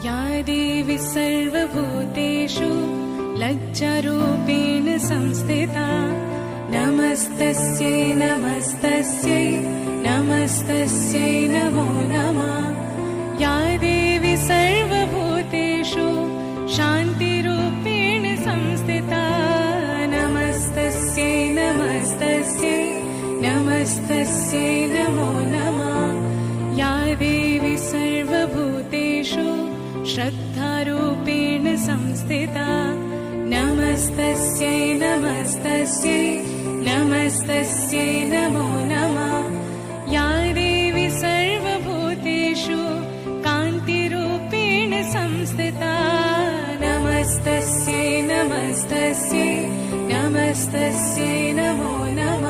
या देवी सर्वभूतेषु लज्जारूपेण संस्थिता नमस्तस्यै नमस्तस्यै नमस्तस्यै नमो नमः। या देवी सर्वभूतेषु शान्तिरूपेण संस्थिता नमस्तस्यै नमस्तस्यै नमस्तस्यै नमो नमः। या देवी सर्वभूतेषु श्रद्धारूपेण संस्थिता नमस्तस्यै नमस्तस्यै नमस्तस्यै नमो नमः। या देवी सर्वभूतेषु कान्तिरूपेण संस्थिता नमस्तस्यै नमस्तस्यै नमस्तस्यै नमो नमः।